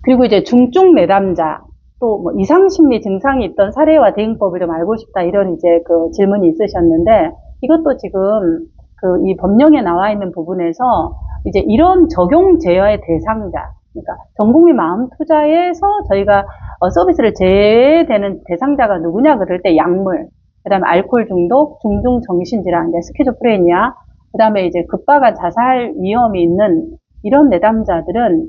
그리고 이제 중증 내담자, 또 뭐 이상심리 증상이 있던 사례와 대응법을 좀 알고 싶다, 이런 이제 그 질문이 있으셨는데, 이것도 지금 그 이 법령에 나와 있는 부분에서 이제 이런 적용 제어의 대상자, 그러니까 전국민 마음 투자에서 저희가 서비스를 제외되는 대상자가 누구냐 그럴 때 약물, 그다음에 알코올 중독, 중증 정신질환, 이제 스키즈프레니아, 그다음에 이제 급박한 자살 위험이 있는 이런 내담자들은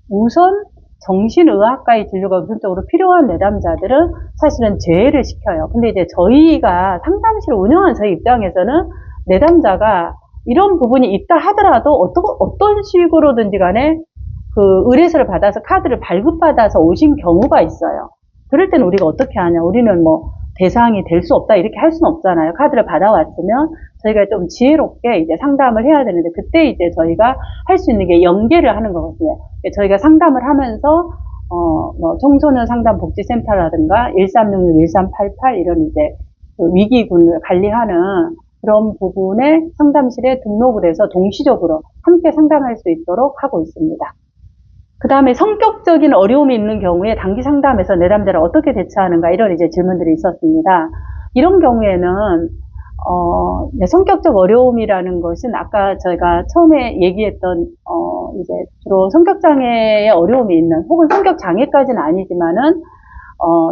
우선 정신의학과의 진료가 우선적으로 필요한 내담자들은 사실은 제외를 시켜요. 근데 이제 저희가 상담실을 운영한 저희 입장에서는 내담자가 이런 부분이 있다 하더라도 어떤 식으로든지 간에 그 의뢰서를 받아서 카드를 발급받아서 오신 경우가 있어요. 그럴 때는 우리가 어떻게 하냐. 우리는 뭐 대상이 될 수 없다 이렇게 할 수는 없잖아요. 카드를 받아왔으면 저희가 좀 지혜롭게 이제 상담을 해야 되는데, 그때 이제 저희가 할 수 있는 게 연계를 하는 거거든요. 저희가 상담을 하면서 뭐 청소년 상담 복지센터라든가 1366, 1388 이런 이제 그 위기군을 관리하는 그런 부분에 상담실에 등록을 해서 동시적으로 함께 상담할 수 있도록 하고 있습니다. 그 다음에 성격적인 어려움이 있는 경우에 단기 상담에서 내담자를 어떻게 대처하는가, 이런 이제 질문들이 있었습니다. 이런 경우에는 성격적 어려움이라는 것은 아까 저희가 처음에 얘기했던 이제 주로 성격장애의 어려움이 있는, 혹은 성격장애까지는 아니지만은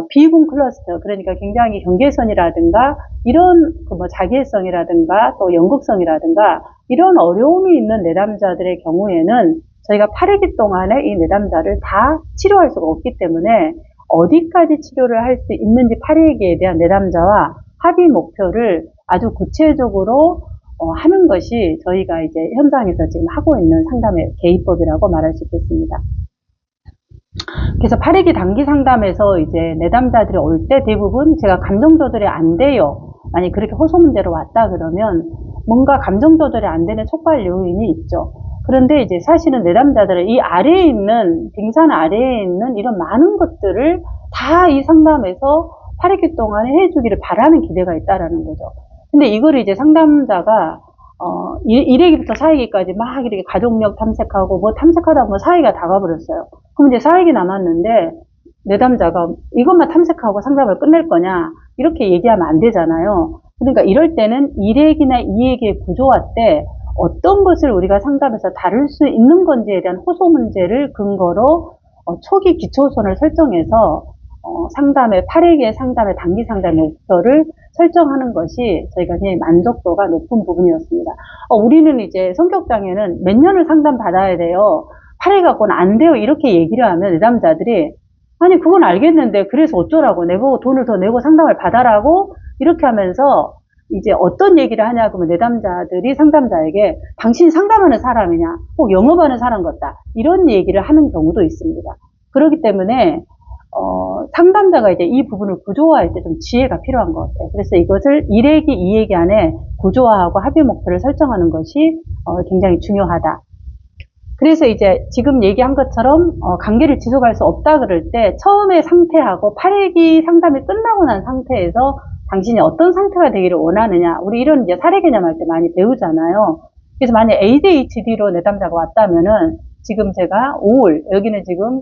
비군 클러스터, 그러니까 굉장히 경계선이라든가 이런 그 뭐 자기애성이라든가 또 연극성이라든가 이런 어려움이 있는 내담자들의 경우에는 저희가 8회기 동안에 이 내담자를 다 치료할 수가 없기 때문에 어디까지 치료를 할 수 있는지 8회기에 대한 내담자와 합의 목표를 아주 구체적으로 하는 것이 저희가 이제 현장에서 지금 하고 있는 상담의 개입법이라고 말할 수 있겠습니다. 그래서 8회기 단기 상담에서 이제 내담자들이 올 때 대부분 제가 감정 조절이 안 돼요. 만약 그렇게 호소 문제로 왔다 그러면 뭔가 감정 조절이 안 되는 촉발 요인이 있죠. 그런데 이제 사실은 내담자들은 이 아래에 있는, 빙산 아래에 있는 이런 많은 것들을 다 이 상담에서 8회기 동안에 해주기를 바라는 기대가 있다라는 거죠. 근데 이걸 이제 상담자가 1회기부터 4회기까지 막 이렇게 가족력 탐색하고 뭐 탐색하다 보면 4회기가 다 가버렸어요. 그럼 이제 4회기 남았는데 내담자가 이것만 탐색하고 상담을 끝낼 거냐, 이렇게 얘기하면 안 되잖아요. 그러니까 이럴 때는 1회기나 2회기의 구조화 때 어떤 것을 우리가 상담에서 다룰 수 있는 건지에 대한 호소 문제를 근거로 초기 기초선을 설정해서 상담의 8회기의 상담의 단기 상담 목표를 설정하는 것이 저희가 굉장히 만족도가 높은 부분이었습니다. 우리는 이제 성격장애는 몇 년을 상담 받아야 돼요, 8회기 갖고는 안 돼요, 이렇게 얘기를 하면 내담자들이 아니 그건 알겠는데 그래서 어쩌라고, 내보고 돈을 더 내고 상담을 받아라고 이렇게 하면서 이제 어떤 얘기를 하냐 그러면 내담자들이 상담자에게 당신이 상담하는 사람이냐, 혹 영업하는 사람 같다, 이런 얘기를 하는 경우도 있습니다. 그렇기 때문에 상담자가 이제 이 부분을 구조화할 때 좀 지혜가 필요한 것 같아요. 그래서 이것을 1회기, 2회기 안에 구조화하고 합의 목표를 설정하는 것이 굉장히 중요하다. 그래서 이제 지금 얘기한 것처럼 관계를 지속할 수 없다 그럴 때 처음의 상태하고 8회기 상담이 끝나고 난 상태에서 당신이 어떤 상태가 되기를 원하느냐, 우리 이런 이제 사례 개념할 때 많이 배우잖아요. 그래서 만약 ADHD로 내담자가 왔다면은 지금 제가 우울, 여기는 지금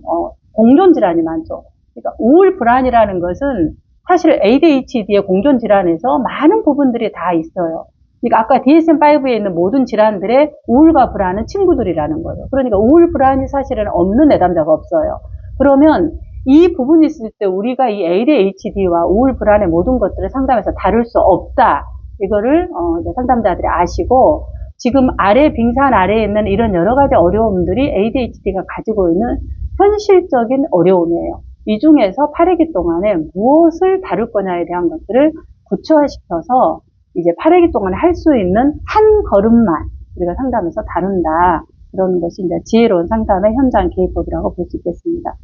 공존질환이 많죠. 그러니까 우울 불안이라는 것은 사실 ADHD의 공존질환에서 많은 부분들이 다 있어요. 그러니까 아까 DSM-5에 있는 모든 질환들의 우울과 불안은 친구들이라는 거죠. 그러니까 우울 불안이 사실은 없는 내담자가 없어요. 그러면 이 부분이 있을 때 우리가 이 ADHD와 우울 불안의 모든 것들을 상담해서 다룰 수 없다, 이거를 상담자들이 아시고, 지금 빙산 아래에 있는 이런 여러 가지 어려움들이 ADHD가 가지고 있는 현실적인 어려움이에요. 이 중에서 8회기 동안에 무엇을 다룰 거냐에 대한 것들을 구체화시켜서 이제 8회기 동안에 할 수 있는 한 걸음만 우리가 상담에서 다룬다, 이런 것이 이제 지혜로운 상담의 현장 개입법이라고 볼 수 있겠습니다.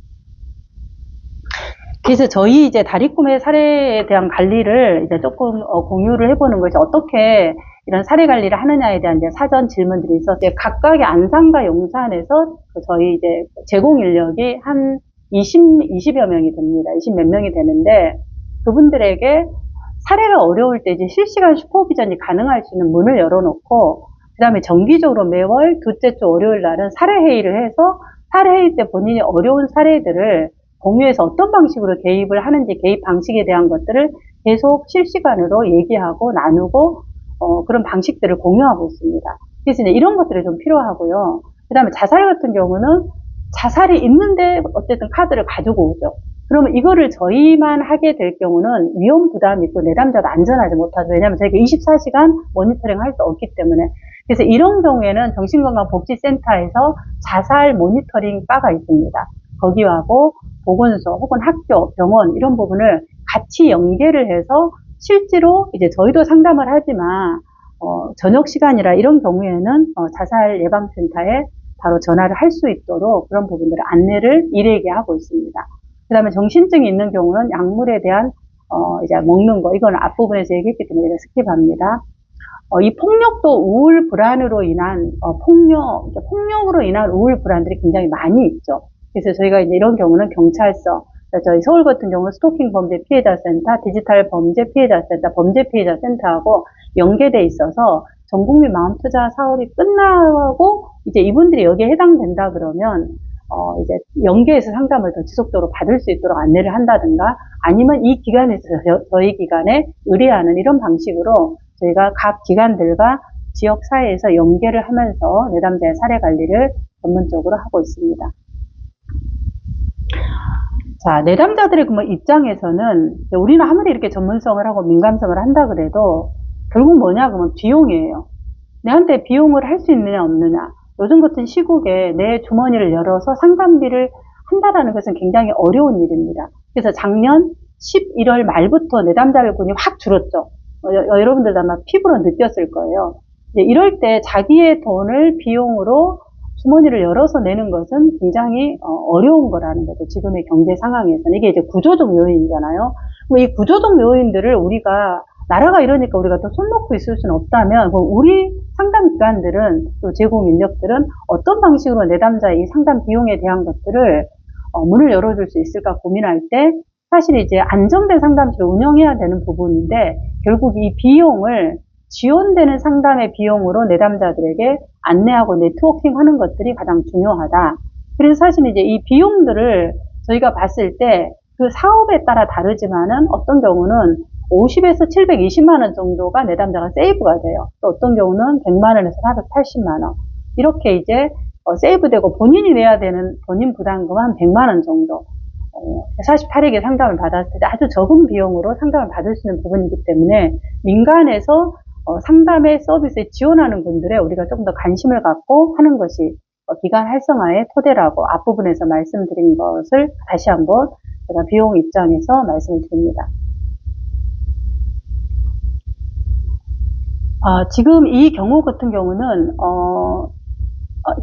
그래서 저희 이제 다리꿈의 사례에 대한 관리를 이제 조금 공유를 해보는 것이, 어떻게 이런 사례 관리를 하느냐에 대한 이제 사전 질문들이 있었어요. 각각의 안산과 용산에서 저희 이제 제공 인력이 한 20여 명이 됩니다. 20 몇 명이 되는데, 그분들에게 사례가 어려울 때 이제 실시간 슈퍼비전이 가능할 수 있는 문을 열어놓고, 그 다음에 정기적으로 매월 둘째 주 월요일 날은 사례 회의를 해서 사례일 때 본인이 어려운 사례들을 공유해서 어떤 방식으로 개입을 하는지 개입 방식에 대한 것들을 계속 실시간으로 얘기하고 나누고 그런 방식들을 공유하고 있습니다. 그래서 이제 이런 것들이 좀 필요하고요. 그 다음에 자살 같은 경우는 자살이 있는데 어쨌든 카드를 가지고 오죠. 그러면 이거를 저희만 하게 될 경우는 위험 부담이 있고 내담자도 안전하지 못하죠. 왜냐하면 저희가 24시간 모니터링 할 수 없기 때문에. 그래서 이런 경우에는 정신건강복지센터에서 자살 모니터링 바가 있습니다. 거기하고 보건소 혹은 학교, 병원 이런 부분을 같이 연계를 해서 실제로 이제 저희도 상담을 하지만 저녁 시간이라 이런 경우에는 자살 예방센터에 바로 전화를 할 수 있도록 그런 부분들을 안내를 일에게 하고 있습니다. 그 다음에 정신증이 있는 경우는 약물에 대한 이제 먹는 거 이건 앞부분에서 얘기했기 때문에 제가 스킵합니다. 이 폭력도 우울 불안으로 인한 폭력으로 인한 우울 불안들이 굉장히 많이 있죠. 그래서 저희가 이제 이런 경우는 경찰서, 저희 서울 같은 경우는 스토킹 범죄 피해자 센터, 디지털 범죄 피해자 센터, 범죄 피해자 센터하고 연계돼 있어서 전국민 마음투자 사업이 끝나고 이제 이분들이 여기에 해당된다 그러면 이제 연계해서 상담을 더 지속적으로 받을 수 있도록 안내를 한다든가 아니면 이 기관에서 저희 기관에 의뢰하는 이런 방식으로 저희가 각 기관들과 지역 사회에서 연계를 하면서 내담자의 사례 관리를 전문적으로 하고 있습니다. 자, 내담자들의 입장에서는 우리는 아무리 이렇게 전문성을 하고 민감성을 한다 그래도 결국 뭐냐 그러면 비용이에요. 내한테 비용을 할 수 있느냐 없느냐. 요즘 같은 시국에 내 주머니를 열어서 상담비를 한다라는 것은 굉장히 어려운 일입니다. 그래서 작년 11월 말부터 내담자들군이 확 줄었죠. 여러분들도 아마 피부로 느꼈을 거예요. 이럴 때 자기의 돈을 비용으로 주머니를 열어서 내는 것은 굉장히 어려운 거라는 거죠. 지금의 경제 상황에서는. 이게 이제 구조적 요인이잖아요. 이 구조적 요인들을 우리가 나라가 이러니까 우리가 또 손 놓고 있을 수는 없다면 우리 상담 기관들은 또 제공 인력들은 어떤 방식으로 내담자의 이 상담 비용에 대한 것들을 문을 열어줄 수 있을까 고민할 때 사실 이제 안정된 상담실을 운영해야 되는 부분인데 결국 이 비용을 지원되는 상담의 비용으로 내담자들에게 안내하고 네트워킹 하는 것들이 가장 중요하다. 그래서 사실 이제 이 비용들을 저희가 봤을 때 그 사업에 따라 다르지만은 어떤 경우는 50에서 720만 원 정도가 내담자가 세이브가 돼요. 또 어떤 경우는 100만 원에서 480만 원. 이렇게 이제 세이브되고 본인이 내야 되는 본인 부담금 한 100만 원 정도. 48에게 상담을 받았을 때 아주 적은 비용으로 상담을 받을 수 있는 부분이기 때문에 민간에서 상담의 서비스에 지원하는 분들의 우리가 조금 더 관심을 갖고 하는 것이 기관 활성화의 토대라고 앞부분에서 말씀드린 것을 다시 한번 제가 비용 입장에서 말씀을 드립니다. 지금 이 경우 같은 경우는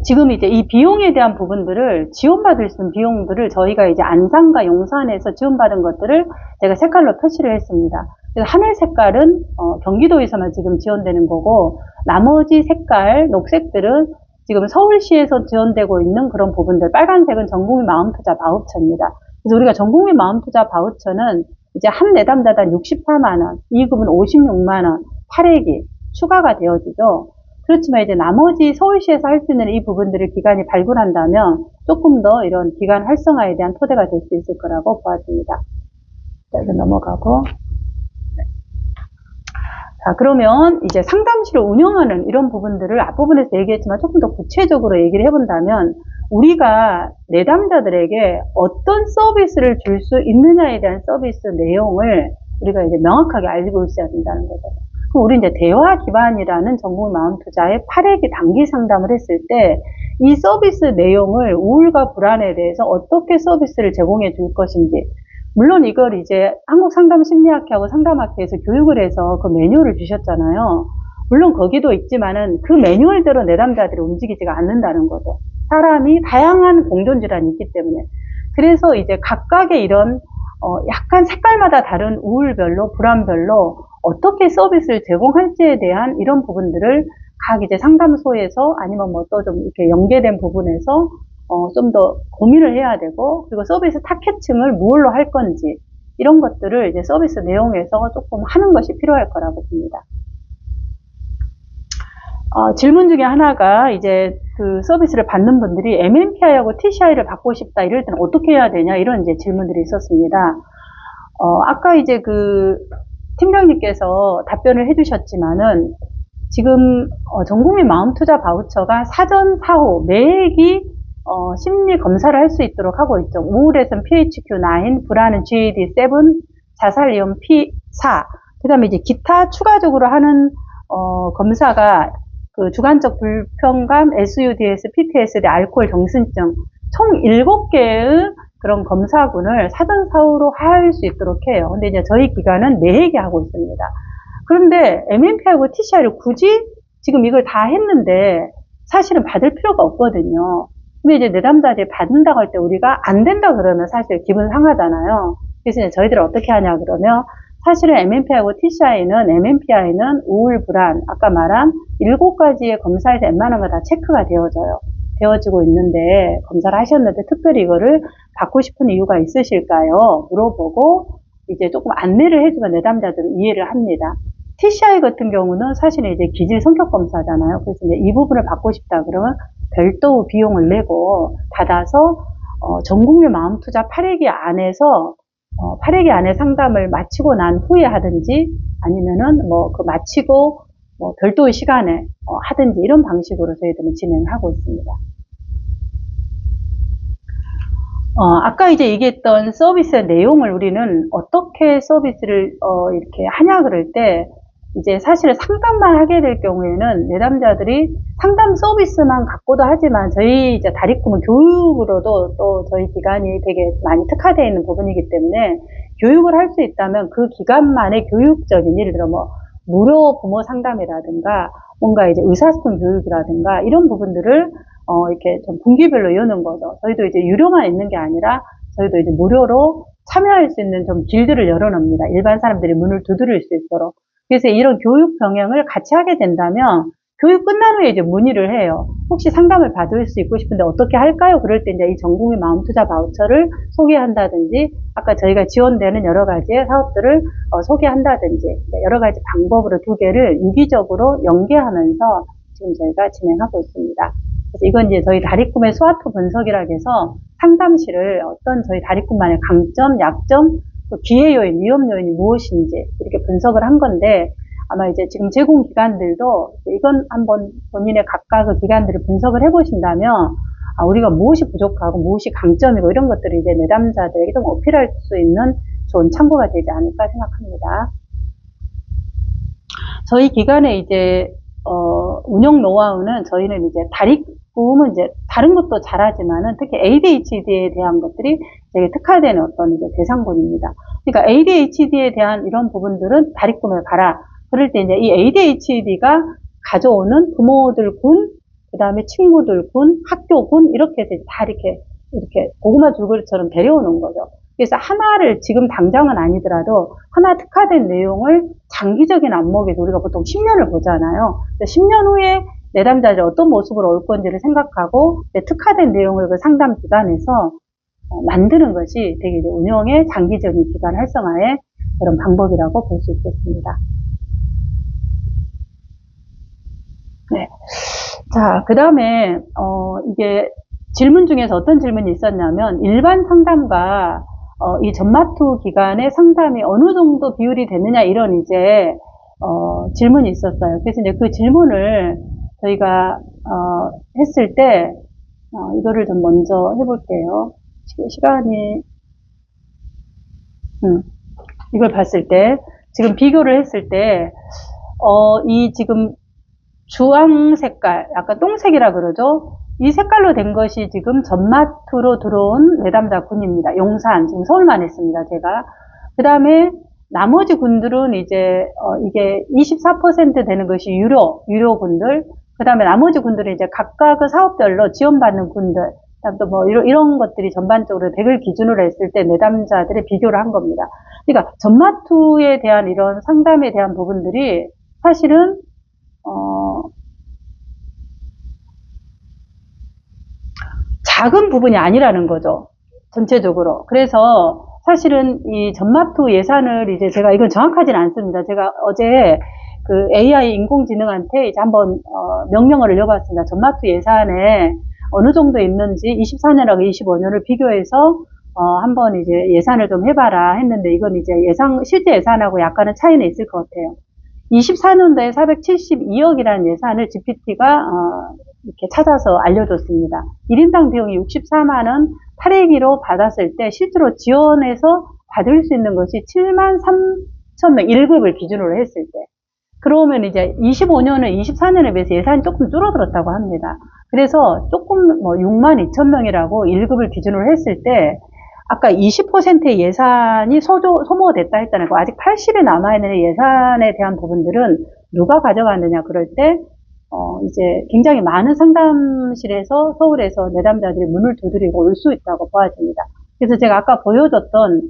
지금 이제 이 비용에 대한 부분들을 지원받을 수 있는 비용들을 저희가 이제 안산과 용산에서 지원받은 것들을 제가 색깔로 표시를 했습니다. 그래서 하늘 색깔은 경기도에서만 지금 지원되는 거고 나머지 색깔 녹색들은 지금 서울시에서 지원되고 있는 그런 부분들, 빨간색은 전국민 마음투자 바우처입니다. 그래서 우리가 전국민 마음투자 바우처는 이제 한 내담자당 64만 원, 이익금은 56만 원, 8회기 추가가 되어지죠. 그렇지만 이제 나머지 서울시에서 할 수 있는 이 부분들을 기관이 발굴한다면 조금 더 이런 기관 활성화에 대한 토대가 될 수 있을 거라고 보아집니다. 자, 이제 넘어가고. 자, 그러면 이제 상담실을 운영하는 이런 부분들을 앞부분에서 얘기했지만 조금 더 구체적으로 얘기를 해본다면 우리가 내담자들에게 어떤 서비스를 줄 수 있느냐에 대한 서비스 내용을 우리가 이제 명확하게 알고 있어야 된다는 거죠. 그럼 우리 이제 대화 기반이라는 전국민 마음투자의 8회기 단기 상담을 했을 때 이 서비스 내용을 우울과 불안에 대해서 어떻게 서비스를 제공해 줄 것인지 물론 이걸 이제 한국상담심리학회하고 상담학회에서 교육을 해서 그 매뉴얼을 주셨잖아요. 물론 거기도 있지만은 그 매뉴얼대로 내담자들이 움직이지가 않는다는 거죠. 사람이 다양한 공존질환이 있기 때문에. 그래서 이제 각각의 이런 약간 색깔마다 다른 우울별로 불안별로 어떻게 서비스를 제공할지에 대한 이런 부분들을 각 이제 상담소에서 아니면 뭐 또 좀 이렇게 연계된 부분에서 좀 더 고민을 해야 되고 그리고 서비스 타겟층을 무엇로 할 건지 이런 것들을 이제 서비스 내용에서 조금 하는 것이 필요할 거라고 봅니다. 질문 중에 하나가 이제 그 서비스를 받는 분들이 MMPI하고 TCI를 받고 싶다 이럴 때는 어떻게 해야 되냐 이런 이제 질문들이 있었습니다. 아까 이제 그 팀장님께서 답변을 해주셨지만은 지금 전국민 마음투자 바우처가 사전 사후 매기 심리 검사를 할 수 있도록 하고 있죠. 우울에선 PHQ-9, 불안은 GAD-7, 자살위험 P4, 그 다음에 이제 기타 추가적으로 하는 검사가 그 주관적 불편감, SUDS, PTSD, 알코올 정신증 총 7개의 그런 검사군을 사전 사후로 할 수 있도록 해요. 근데 이제 저희 기관은 매해게 하고 있습니다. 그런데 MMPI하고 TCI를 굳이 지금 이걸 다 했는데 사실은 받을 필요가 없거든요. 근데 이제 내담자들이 받는다고 할 때 우리가 안 된다 그러면 사실 기분 상하잖아요. 그래서 이제 저희들은 어떻게 하냐 그러면 사실은 MMPI하고 TCI는 MMPI는 우울, 불안, 아까 말한 7가지의 검사에서 웬만한 거 다 체크가 되어지고 있는데 검사를 하셨는데 특별히 이거를 받고 싶은 이유가 있으실까요? 물어보고 이제 조금 안내를 해주면 내담자들은 이해를 합니다. TCI 같은 경우는 사실은 이제 기질 성격 검사잖아요. 그래서 이제 이 부분을 받고 싶다 그러면 별도 비용을 내고 받아서 전국민 마음투자 8회기 안에서 8회기 안에 상담을 마치고 난 후에 하든지 아니면은 뭐 그 마치고 뭐 별도의 시간에 하든지 이런 방식으로 저희들은 진행하고 있습니다. 아까 이제 얘기했던 서비스의 내용을 우리는 어떻게 서비스를 이렇게 하냐 그럴 때 이제 사실 상담만 하게 될 경우에는 내담자들이 상담 서비스만 갖고도 하지만 저희 이제 다리꿈은 교육으로도 또 저희 기관이 되게 많이 특화되어 있는 부분이기 때문에 교육을 할 수 있다면 그 기관만의 교육적인 예를 들어 뭐 무료 부모 상담이라든가 뭔가 이제 의사소통 교육이라든가 이런 부분들을 이렇게 좀 분기별로 여는 거죠. 저희도 이제 유료만 있는 게 아니라 저희도 이제 무료로 참여할 수 있는 좀 길들을 열어놓습니다. 일반 사람들이 문을 두드릴 수 있도록. 그래서 이런 교육 병행을 같이 하게 된다면 교육 끝난 후에 이제 문의를 해요. 혹시 상담을 받을 수 있고 싶은데 어떻게 할까요? 그럴 때 이제 이 전국민 마음투자 바우처를 소개한다든지 아까 저희가 지원되는 여러 가지의 사업들을 소개한다든지 여러 가지 방법으로 2개를 유기적으로 연계하면서 지금 저희가 진행하고 있습니다. 그래서 이건 이제 저희 다리꿈의 스와트 분석이라고 해서 상담실을 어떤 저희 다리꿈만의 강점, 약점, 또 기회 요인, 위험 요인이 무엇인지 이렇게 분석을 한 건데 아마 이제 지금 제공 기관들도 이건 한번 본인의 각각의 기관들을 분석을 해보신다면 우리가 무엇이 부족하고 무엇이 강점이고 이런 것들을 이제 내담자들에게 좀 어필할 수 있는 좋은 참고가 되지 않을까 생각합니다. 저희 기관의 이제 운영 노하우는 저희는 이제 다리꿈은 이제 다른 것도 잘하지만은 특히 ADHD에 대한 것들이 되게 특화된 어떤 이제 대상군입니다. 그러니까 ADHD에 대한 이런 부분들은 다리꿈에 가라. 그럴 때 이제 이 ADHD가 가져오는 부모들 군, 그 다음에 친구들 군, 학교 군, 이렇게 다 이렇게 고구마 줄거리처럼 데려오는 거죠. 그래서 하나를 지금 당장은 아니더라도 하나 특화된 내용을 장기적인 안목에서 우리가 보통 10년을 보잖아요. 10년 후에 내담자들이 어떤 모습으로 올 건지를 생각하고 특화된 내용을 그 상담 기관에서 만드는 것이 되게 이제 운영의 장기적인 기관 활성화의 그런 방법이라고 볼 수 있겠습니다. 네. 자, 그 다음에, 이게 질문 중에서 어떤 질문이 있었냐면, 일반 상담과, 이 전마투 기간의 상담이 어느 정도 비율이 되느냐, 이런 이제, 질문이 있었어요. 그래서 이제 그 질문을 저희가, 했을 때, 이거를 좀 먼저 해볼게요. 시간이, 이걸 봤을 때, 지금 비교를 했을 때, 이 지금, 주황 색깔, 약간 똥색이라 그러죠. 이 색깔로 된 것이 지금 전마투로 들어온 내담자 군입니다. 용산, 지금 서울만 했습니다, 제가. 그 다음에 나머지 군들은 이제, 이게 24% 되는 것이 유료 군들. 그 다음에 나머지 군들은 이제 각각의 사업별로 지원받는 군들. 또 뭐, 이런 것들이 전반적으로 100을 기준으로 했을 때 내담자들의 비교를 한 겁니다. 그러니까 전마투에 대한 이런 상담에 대한 부분들이 사실은 작은 부분이 아니라는 거죠. 전체적으로. 그래서 사실은 이 전마투 예산을 이제 제가 이건 정확하진 않습니다. 제가 어제 그 AI 인공지능한테 이제 한번 명령을 올려봤습니다. 전마투 예산에 어느 정도 있는지 24년하고 25년을 비교해서 한번 이제 예산을 좀 해봐라 했는데 이건 이제 실제 예산하고 약간은 차이는 있을 것 같아요. 24년도에 472억이라는 예산을 GPT가 이렇게 찾아서 알려줬습니다. 1인당 비용이 64만원 8회기로 받았을 때 실제로 지원해서 받을 수 있는 것이 7만 3천 명 1급을 기준으로 했을 때 그러면 이제 25년은 24년에 비해서 예산이 조금 줄어들었다고 합니다. 그래서 조금 6만 2천 명이라고 1급을 기준으로 했을 때 아까 20%의 예산이 소모가 됐다 했잖아요. 아직 80이 남아있는 예산에 대한 부분들은 누가 가져갔느냐 그럴 때 이제 굉장히 많은 상담실에서 서울에서 내담자들이 문을 두드리고 올 수 있다고 보아집니다. 그래서 제가 아까 보여줬던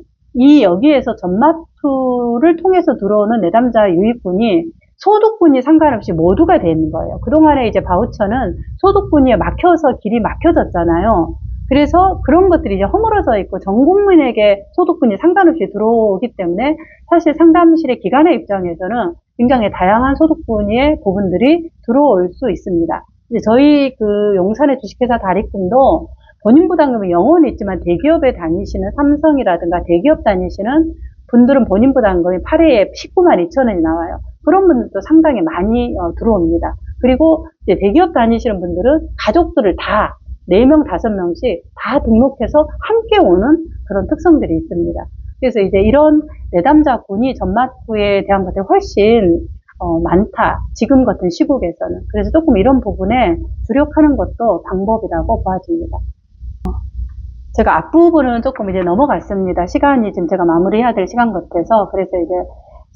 여기에서 전마투를 통해서 들어오는 내담자 유입분이 소득분이 상관없이 모두가 돼 있는 거예요. 그동안에 이제 바우처는 소득분이 막혀서 길이 막혀졌잖아요. 그래서 그런 것들이 이제 허물어져 있고 전 국민에게 소득분이 상관없이 들어오기 때문에 사실 상담실의 기관의 입장에서는 굉장히 다양한 소득분의 부분들이 들어올 수 있습니다. 이제 저희 그 용산의 주식회사 다리꿈도 본인 부담금이 영원히 있지만 대기업에 다니시는 삼성이라든가 대기업 다니시는 분들은 본인 부담금이 8회에 19만 2천 원이 나와요. 그런 분들도 상당히 많이 들어옵니다. 그리고 이제 대기업 다니시는 분들은 가족들을 다 4명, 5명씩 다 등록해서 함께 오는 그런 특성들이 있습니다. 그래서 이제 이런 내담자군이 전마투에 대한 것들이 훨씬 많다. 지금 같은 시국에서는. 그래서 조금 이런 부분에 주력하는 것도 방법이라고 보아집니다. 제가 앞부분은 조금 이제 넘어갔습니다. 시간이 지금 제가 마무리해야 될 시간 같아서. 그래서 이제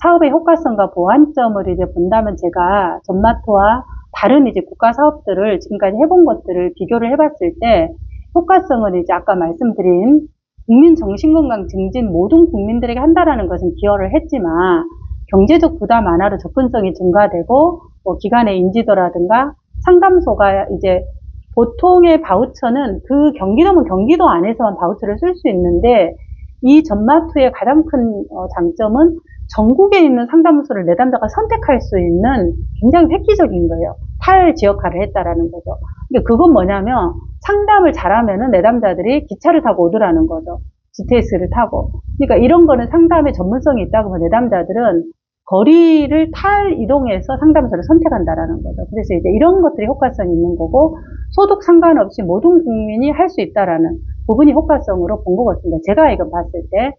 사업의 효과성과 보완점을 이제 본다면 제가 전마투와 다른 이제 국가 사업들을 지금까지 해본 것들을 비교를 해봤을 때 효과성은 이제 아까 말씀드린 국민 정신건강 증진 모든 국민들에게 한다라는 것은 기여를 했지만 경제적 부담 완화로 접근성이 증가되고 기관의 인지도라든가 상담소가 이제 보통의 바우처는 그 경기도면 경기도 안에서만 바우처를 쓸 수 있는데 이 전마투의 가장 큰 장점은 전국에 있는 상담소를 내담자가 선택할 수 있는 굉장히 획기적인 거예요. 탈지역화를 했다라는 거죠. 그러니까 그건 뭐냐면 상담을 잘하면은 내담자들이 기차를 타고 오더라는 거죠. GTX를 타고. 그러니까 이런 거는 상담의 전문성이 있다고 하면 내담자들은 거리를 이동해서 상담소를 선택한다라는 거죠. 그래서 이제 이런 것들이 효과성이 있는 거고 소득 상관없이 모든 국민이 할 수 있다라는 부분이 효과성으로 본 것 같습니다. 제가 이거 봤을 때.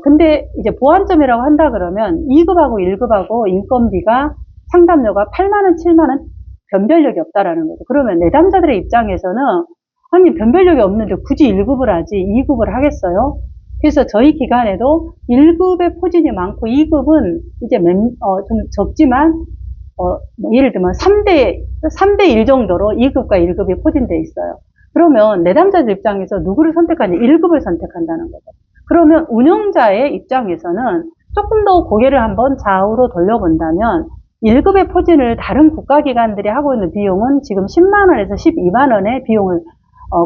근데 이제 보완점이라고 한다 그러면 2급하고 1급하고 인건비가 상담료가 8만원, 7만원 변별력이 없다라는 거죠. 그러면 내담자들의 입장에서는 아니 변별력이 없는데 굳이 1급을 하지 2급을 하겠어요? 그래서 저희 기관에도 1급의 포진이 많고 2급은 이제 좀 적지만 예를 들면 3대 1 정도로 2급과 1급이 포진되어 있어요. 그러면 내담자들 입장에서 누구를 선택하냐? 1급을 선택한다는 거죠. 그러면 운영자의 입장에서는 조금 더 고개를 한번 좌우로 돌려본다면 1급의 포진을 다른 국가기관들이 하고 있는 비용은 지금 10만원에서 12만원의 비용을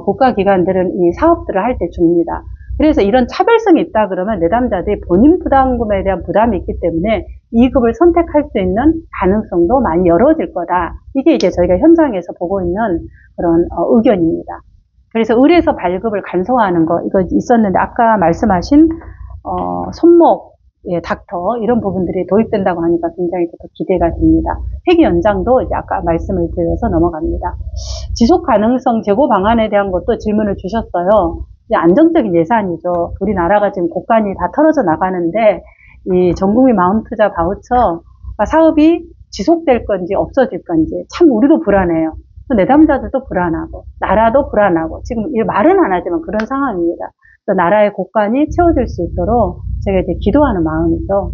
국가기관들은 이 사업들을 할 때 줍니다. 그래서 이런 차별성이 있다 그러면 내담자들이 본인 부담금에 대한 부담이 있기 때문에 2급을 선택할 수 있는 가능성도 많이 열어질 거다. 이게 이제 저희가 현장에서 보고 있는 그런 의견입니다. 그래서 의뢰서 발급을 간소화하는 거 이거 있었는데 아까 말씀하신 손목, 닥터 이런 부분들이 도입된다고 하니까 굉장히 더 기대가 됩니다. 회기 연장도 이제 아까 말씀을 드려서 넘어갑니다. 지속 가능성 제고 방안에 대한 것도 질문을 주셨어요. 이제 안정적인 예산이죠. 우리나라가 지금 곳간이 다 털어져 나가는데 이 전국민 마음투자 바우처 사업이 지속될 건지 없어질 건지 참 우리도 불안해요. 내담자들도 불안하고 나라도 불안하고 지금 말은 안 하지만 그런 상황입니다. 나라의 곳간이 채워질 수 있도록 제가 이제 기도하는 마음이죠.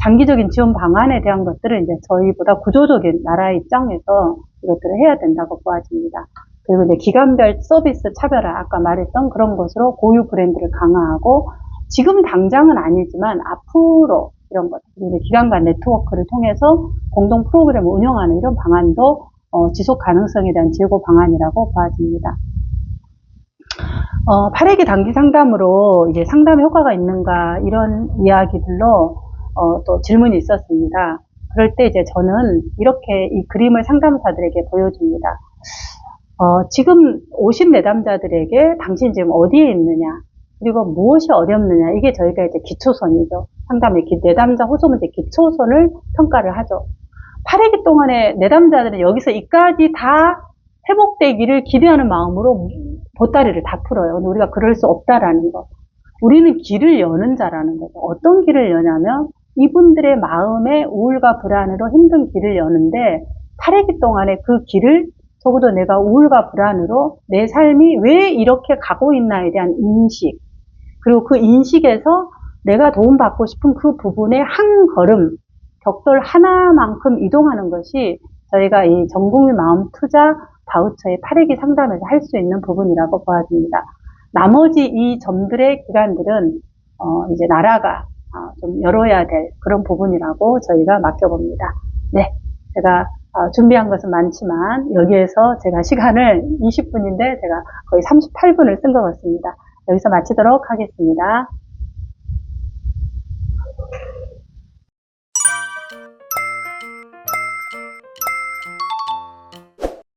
장기적인 지원 방안에 대한 것들은 이제 저희보다 구조적인 나라의 입장에서 이것들을 해야 된다고 보아집니다. 그리고 이제 기관별 서비스 차별화, 아까 말했던 그런 것으로 고유 브랜드를 강화하고 지금 당장은 아니지만 앞으로 이런 것, 이제 기관 간 네트워크를 통해서 공동 프로그램을 운영하는 이런 방안도 지속 가능성에 대한 제고 방안이라고 보아집니다. 8회기 단기 상담으로 이제 상담 효과가 있는가 이런 이야기들로 또 질문이 있었습니다. 그럴 때 이제 저는 이렇게 이 그림을 상담사들에게 보여줍니다. 지금 오신 내담자들에게 당신 지금 어디에 있느냐, 그리고 무엇이 어렵느냐, 이게 저희가 이제 기초선이죠. 상담의 내담자 호소문제 기초선을 평가를 하죠. 8회기 동안에 내담자들은 여기서 이까지 다 회복되기를 기대하는 마음으로 보따리를 다 풀어요. 근데 우리가 그럴 수 없다라는 거. 우리는 길을 여는 자라는 거죠. 어떤 길을 여냐면 이분들의 마음의 우울과 불안으로 힘든 길을 여는데 8회기 동안에 그 길을 적어도 내가 우울과 불안으로 내 삶이 왜 이렇게 가고 있나에 대한 인식, 그리고 그 인식에서 내가 도움받고 싶은 그 부분에 한 걸음, 벽돌 하나만큼 이동하는 것이 저희가 이 전국민 마음 투자 바우처의 8회기 상담에서 할 수 있는 부분이라고 보아집니다. 나머지 이 점들의 기간들은 이제 나라가 좀 열어야 될 그런 부분이라고 저희가 맡겨봅니다. 네, 제가 준비한 것은 많지만 여기에서 제가 시간을 20분인데 제가 거의 38분을 쓴 것 같습니다. 여기서 마치도록 하겠습니다.